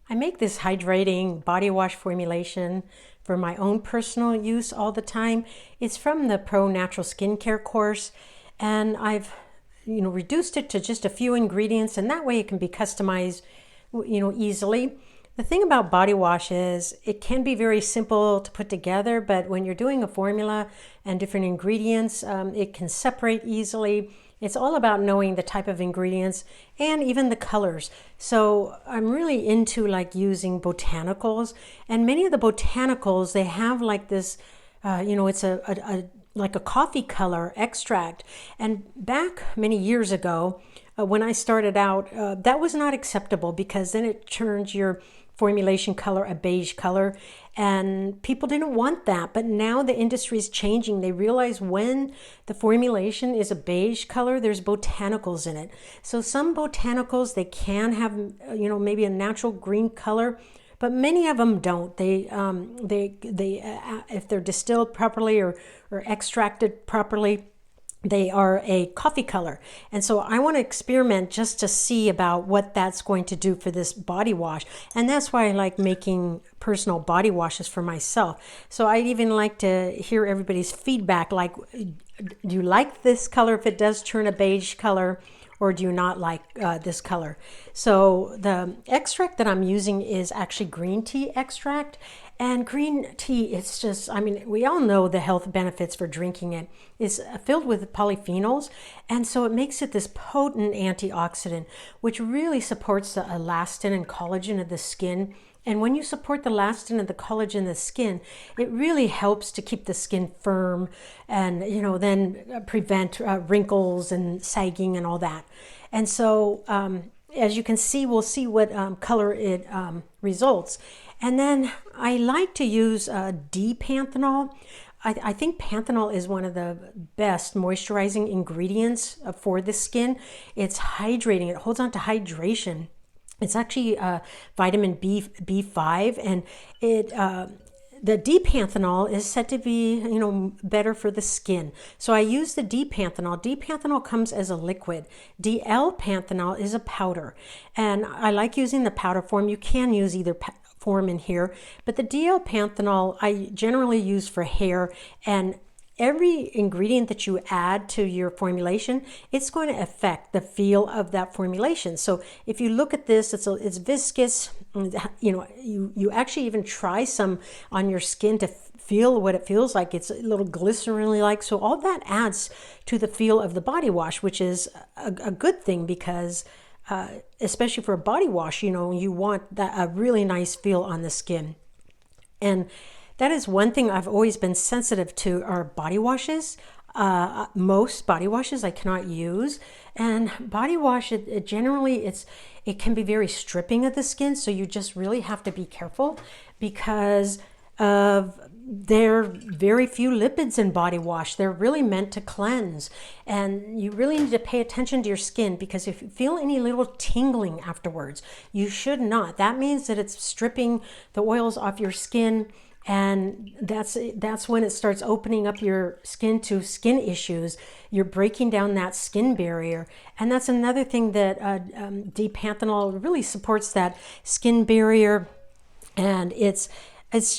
I make this hydrating body wash formulation for my own personal use all the time. It's from the Pro Natural Skincare course, and I've reduced it to just a few ingredients, and that way it can be customized easily. The thing about body wash is it can be very simple to put together, but when you're doing a formula and different ingredients, it can separate easily. It's all about knowing the type of ingredients and even the colors. So I'm really into like using botanicals, and many of the botanicals, they have like this, it's like a coffee color extract. And back many years ago, when I started out, that was not acceptable because then it turns your formulation color a beige color, and people didn't want that. But now the industry is changing. They realize when the formulation is a beige color, there's botanicals in it. So some botanicals, they can have maybe a natural green color, but many of them don't. They if they're distilled properly or extracted properly, they are a coffee color. And so I want to experiment just to see about what that's going to do for this body wash. And that's why I like making personal body washes for myself. So I even like to hear everybody's feedback, like, do you like this color if it does turn a beige color, or do you not like this color? So the extract that I'm using is actually green tea extract. And green tea, it's just, we all know the health benefits for drinking it. It's filled with polyphenols, and so it makes it this potent antioxidant, which really supports the elastin and collagen of the skin. And when you support the elastin and the collagen in the skin, it really helps to keep the skin firm and, then prevent wrinkles and sagging and all that. And so, as you can see, we'll see what color it results. And then I like to use D-panthenol. I think panthenol is one of the best moisturizing ingredients for the skin. It's hydrating. It holds on to hydration. It's actually vitamin B5, and the D-panthenol is said to be, better for the skin. So I use the D-panthenol. D-panthenol comes as a liquid. DL-panthenol is a powder, and I like using the powder form. You can use either form in here, but the DL-panthenol I generally use for hair. And every ingredient that you add to your formulation, it's going to affect the feel of that formulation. So if you look at this, it's viscous. You actually even try some on your skin to feel what it feels like. It's a little glycerin-like. So all that adds to the feel of the body wash, which is a good thing because especially for a body wash, you want a really nice feel on the skin. And that is one thing I've always been sensitive to are body washes. Most body washes I cannot use, and body wash it generally it can be very stripping of the skin. So you just really have to be careful because there are very few lipids in body wash. They're really meant to cleanse, and you really need to pay attention to your skin because if you feel any little tingling afterwards, you should not. That means that it's stripping the oils off your skin. And that's when it starts opening up your skin to skin issues. You're breaking down that skin barrier. And that's another thing that D-panthenol really supports, that skin barrier. And it's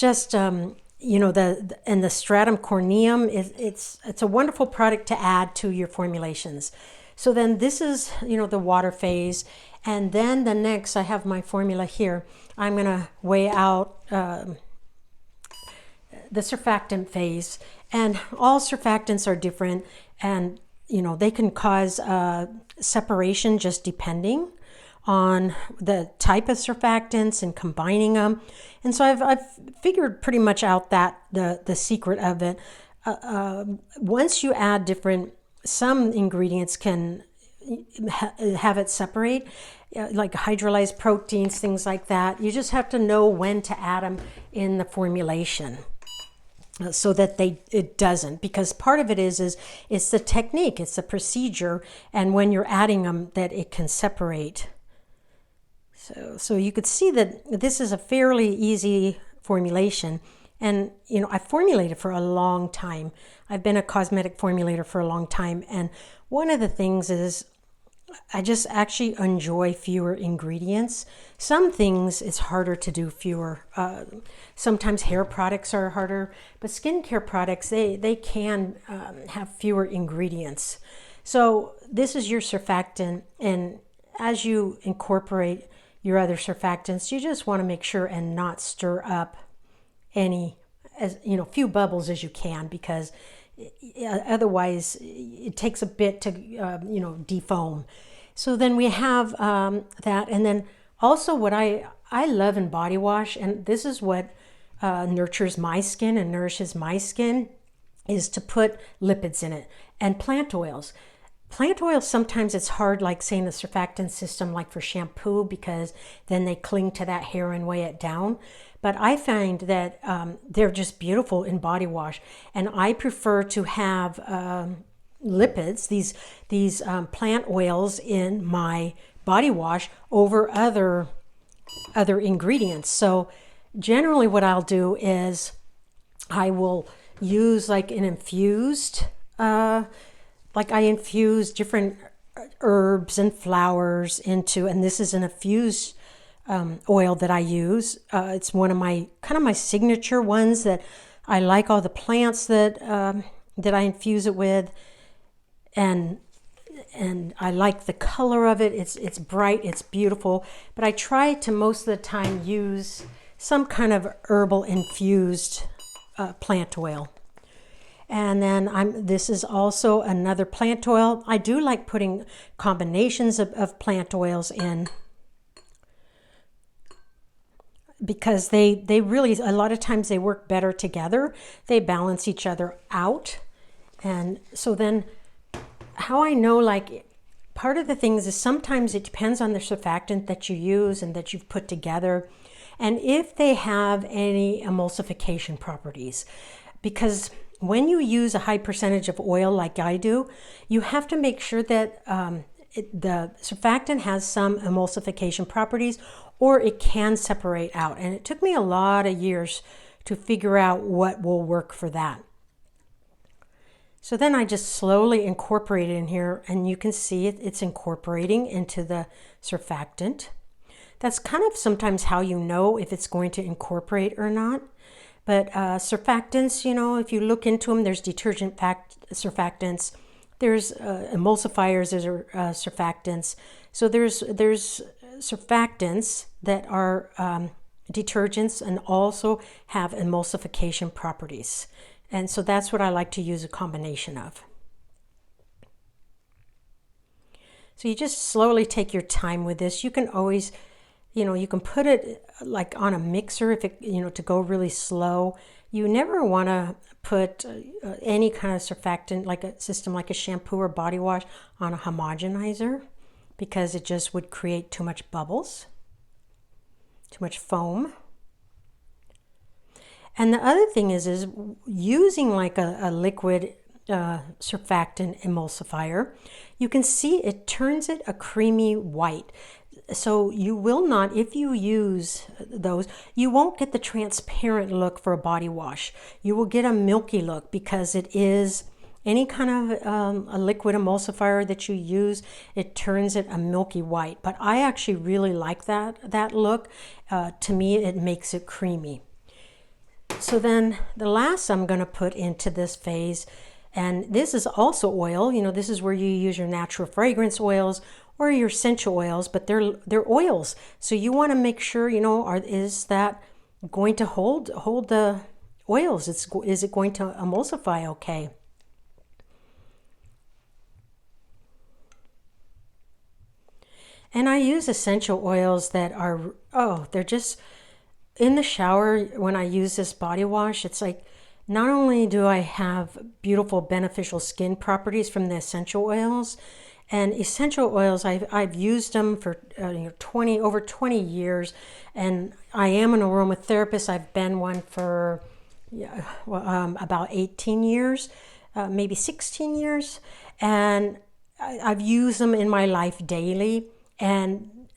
just, and the stratum corneum, it's a wonderful product to add to your formulations. So then this is, the water phase. And then the next, I have my formula here. I'm going to weigh out the surfactant phase, and all surfactants are different, and they can cause separation just depending on the type of surfactants and combining them. And so I've figured pretty much out that the secret of it. Once you add some ingredients can have it separate, like hydrolyzed proteins, things like that. You just have to know when to add them in the formulation, so that it doesn't, because part of it is it's the technique, it's the procedure, and when you're adding them that it can separate. So you could see that this is a fairly easy formulation, and I formulated for a long time. I've been a cosmetic formulator for a long time, and one of the things is I just actually enjoy fewer ingredients. Some things it's harder to do fewer. Sometimes hair products are harder, but skincare products, they can have fewer ingredients. So this is your surfactant, and as you incorporate your other surfactants, you just want to make sure and not stir up any, as few bubbles as you can, because otherwise it takes a bit to defoam. So then we have that, and then also what I love in body wash, and this is what nurtures my skin and nourishes my skin, is to put lipids in it and plant oils. Plant oils, sometimes it's hard, like saying the surfactant system, like for shampoo, because then they cling to that hair and weigh it down. But I find that they're just beautiful in body wash, and I prefer to have lipids, these plant oils in my body wash over other ingredients. So generally, what I'll do is I will use like an infused. Like I infuse different herbs and flowers into, and this is an infused oil that I use. It's one of my signature ones that I like, all the plants that I infuse it with, and I like the color of it. It's bright, it's beautiful, but I try to most of the time use some kind of herbal infused plant oil. And then this is also another plant oil. I do like putting combinations of plant oils in, because they really, a lot of times they work better together. They balance each other out. And so then how I know, like, part of the things is sometimes it depends on the surfactant that you use and that you've put together, and if they have any emulsification properties. Because when you use a high percentage of oil like I do, you have to make sure that the surfactant has some emulsification properties, or it can separate out. And it took me a lot of years to figure out what will work for that. So then I just slowly incorporate it in here, and you can see it's incorporating into the surfactant. That's kind of sometimes how you know if it's going to incorporate or not. But surfactants, if you look into them, there's detergent surfactants, there's emulsifiers, there's surfactants. So there's surfactants that are detergents and also have emulsification properties. And so that's what I like to use a combination of. So you just slowly take your time with this. You can always, you can put it like on a mixer if it, to go really slow. You never want to put any kind of surfactant, like a system like a shampoo or body wash, on a homogenizer, because it just would create too much bubbles, too much foam. And the other thing is using like a liquid surfactant emulsifier, you can see it turns it a creamy white. So you will not, if you use those, you won't get the transparent look for a body wash. You will get a milky look, because it is any kind of a liquid emulsifier that you use, it turns it a milky white. But I actually really like that look. To me, it makes it creamy. So then the last I'm going to put into this phase, and this is also oil. This is where you use your natural fragrance oils or your essential oils, but they're oils. So you want to make sure, is that going to hold the oils? Is it going to emulsify okay? And I use essential oils that are, they're just, in the shower when I use this body wash, it's like, not only do I have beautiful beneficial skin properties from the essential oils, and essential oils, I've used them for over 20 years, and I am an aromatherapist. I've been one for about 18 years, maybe 16 years, and I've used them in my life daily. And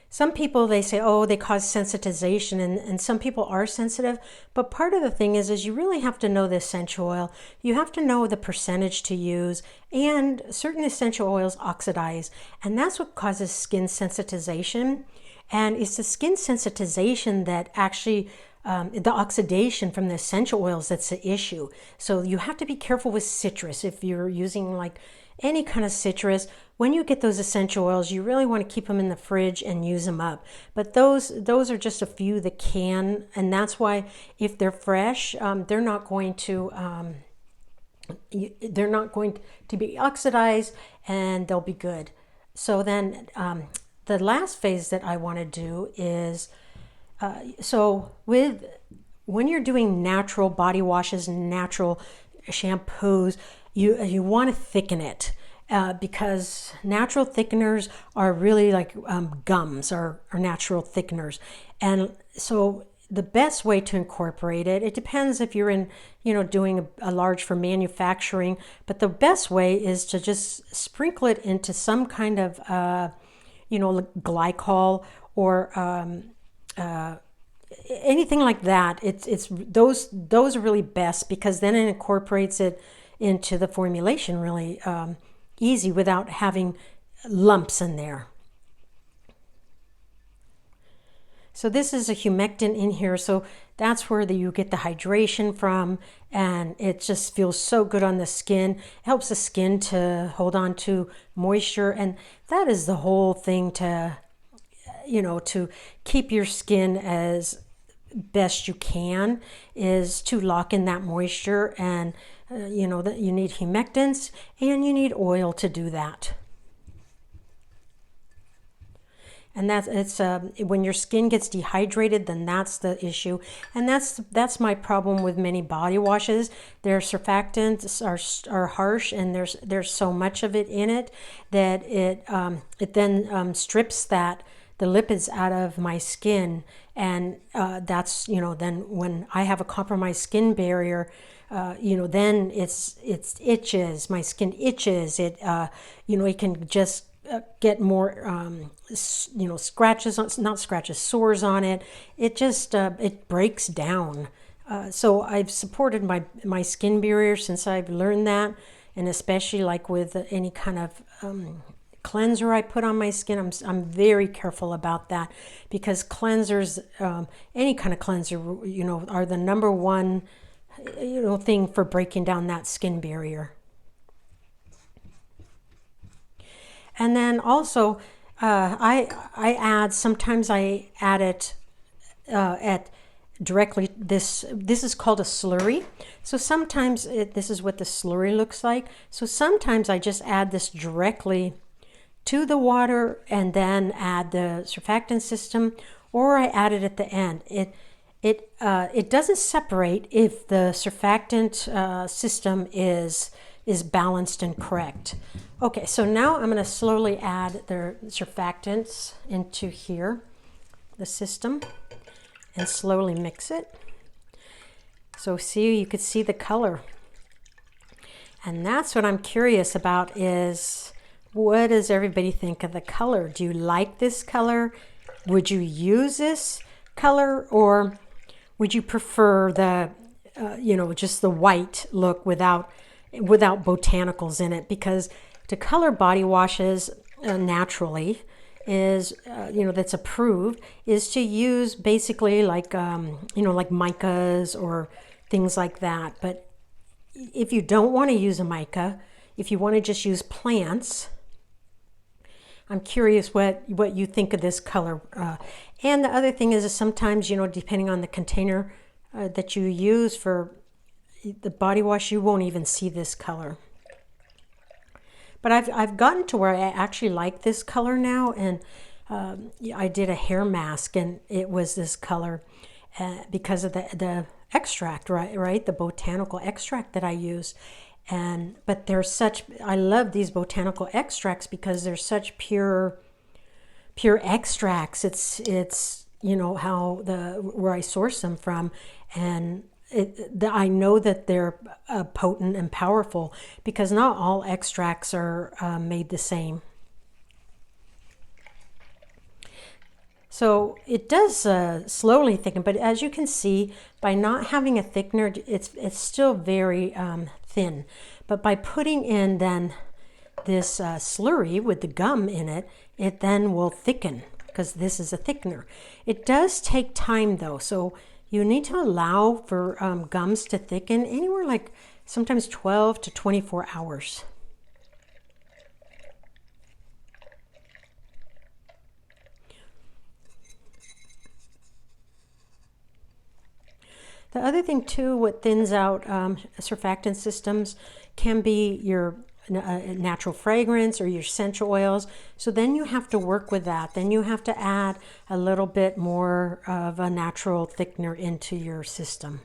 Some people, they say, oh, they cause sensitization, and some people are sensitive. But part of the thing is you really have to know the essential oil. You have to know the percentage to use, and certain essential oils oxidize. And that's what causes skin sensitization. And it's the skin sensitization that actually, the oxidation from the essential oils, that's the issue. So you have to be careful with citrus. If you're using like any kind of citrus, when you get those essential oils, you really want to keep them in the fridge and use them up. But those are just a few that can, and that's why if they're fresh, they're not going to be oxidized, and they'll be good. So then the last phase that I want to do is when you're doing natural body washes, natural shampoos, you want to thicken it. Because natural thickeners are really like gums are natural thickeners. And so the best way to incorporate it, it depends if you're in, doing a large for manufacturing, but the best way is to just sprinkle it into some kind of, glycol or anything like that. It's those are really best, because then it incorporates it into the formulation really easy without having lumps in there. So this is a humectant in here, so that's where you get the hydration from, and it just feels so good on the skin. It helps the skin to hold on to moisture, and that is the whole thing, to to keep your skin as best you can, is to lock in that moisture. And that you need humectants and you need oil to do that. And it's when your skin gets dehydrated, then that's the issue. And that's my problem with many body washes. Their surfactants are harsh, and there's so much of it in it that it then strips the lipids out of my skin. And that's, then when I have a compromised skin barrier, then it itches. My skin itches. It can just get more, scratches, not scratches, sores on it. It just, it breaks down. So I've supported my skin barrier since I've learned that. And especially like with any kind of cleanser I put on my skin, I'm very careful about that, because cleansers, any kind of cleanser, are the number one thing for breaking down that skin barrier. And then also sometimes I add it at directly, this is called a slurry. So sometimes this is what the slurry looks like. So sometimes I just add this directly to the water and then add the surfactant system, or I add it at the end. It doesn't separate if the surfactant system is balanced and correct. Okay, so now I'm going to slowly add the surfactants into here, the system, and slowly mix it. So you could see the color. And that's what I'm curious about, is what does everybody think of the color? Do you like this color? Would you use this color, or would you prefer the, just the white look without botanicals in it? Because to color body washes naturally is, that's approved, is to use basically like, like micas or things like that. But if you don't want to use a mica, if you want to just use plants, I'm curious what you think of this color. And the other thing is sometimes, depending on the container that you use for the body wash, you won't even see this color. But I've gotten to where I actually like this color now, and I did a hair mask, and it was this color because of the extract, right? The botanical extract that I use. But I love these botanical extracts because they're such pure extracts. It's how where I source them from, and I know that they're potent and powerful, because not all extracts are made the same. So it does slowly thicken, but as you can see, by not having a thickener, it's still very thin. But by putting in then this slurry with the gum in it, it then will thicken because this is a thickener. It does take time though, so you need to allow for gums to thicken anywhere like sometimes 12 to 24 hours. The other thing too, what thins out surfactant systems can be your natural fragrance or your essential oils. So then you have to work with that. Then you have to add a little bit more of a natural thickener into your system.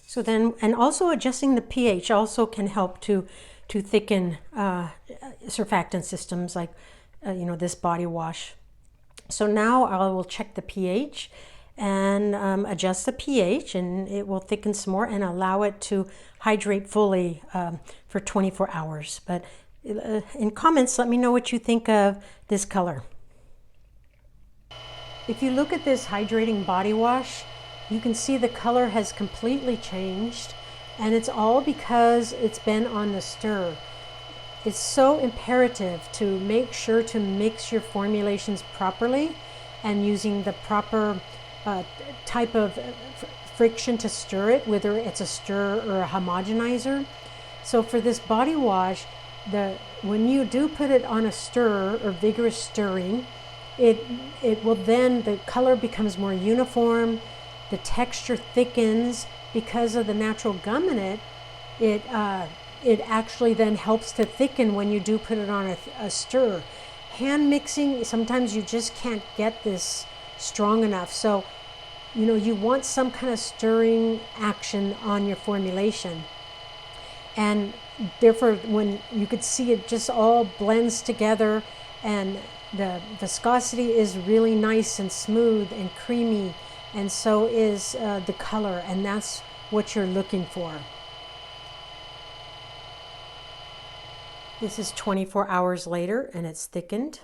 So then, and also adjusting the pH also can help to thicken surfactant systems like, this body wash. So now I will check the pH and adjust the pH, and it will thicken some more and allow it to hydrate fully for 24 hours. But in comments, let me know what you think of this color. If you look at this hydrating body wash, you can see the color has completely changed, and it's all because it's been on the stir. It's so imperative to make sure to mix your formulations properly and using the proper type of friction to stir it, whether it's a stir or a homogenizer. So for this body wash, when you do put it on a stir or vigorous stirring, it will then, the color becomes more uniform, the texture thickens because of the natural gum in it. It actually then helps to thicken when you do put it on a stir. Hand mixing, sometimes you just can't get this strong enough. So, you want some kind of stirring action on your formulation. And therefore, when you could see it just all blends together, and the viscosity is really nice and smooth and creamy, and so is the color, and that's what you're looking for. This is 24 hours later, and it's thickened.